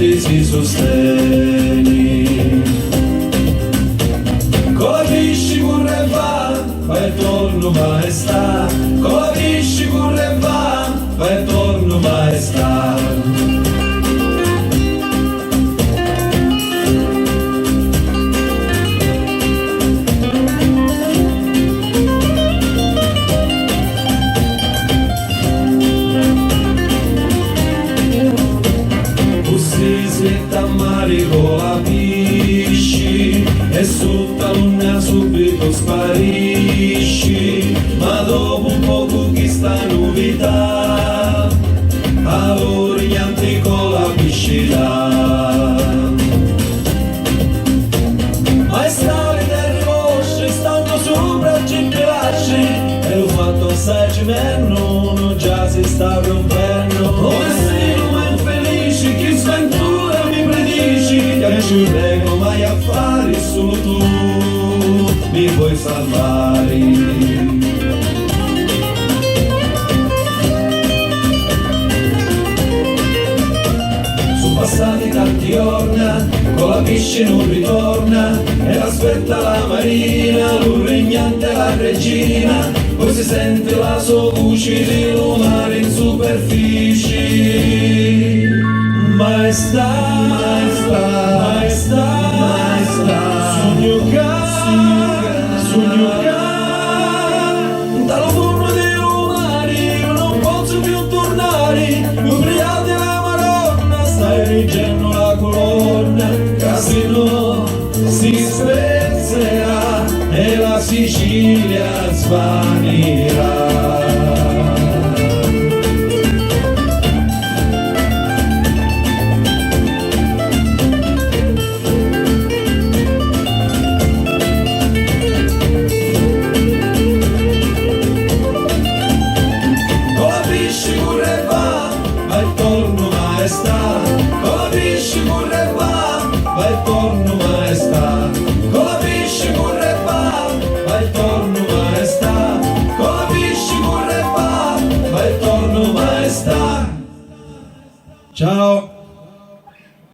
forti si sostieni. Con la pisci curre va e torno maestà, con la pisci curre va e torno maestà. Slitta mari con la pisci e sotto la luna subito sparisci, ma dopo un poco chi sta novità allora niente con la piscina. Ma è strade terre mosce stanno sopra il cimpelacci e l'ho fatto assai cimerno non già si sta rompendo. Ci prego mai affari, solo tu mi puoi salvare. Sono passati tanti giorni, con la piscina non ritorna, e aspetta la marina, lo regnante la regina, poi si sente la sua voce di lunare in superficie. Maestà, maestà, maestà, maestà, sogno che dallo forno dei lumari io non posso più tornare, ubriaca la Madonna sta erigendo la colonna, casino si spezzerà e la Sicilia svanirà. Con la pisci curre va, vai torno maestà, con la pisci curre va, vai torno maestà, con la pisci curre va, vai torno maestà. Ciao!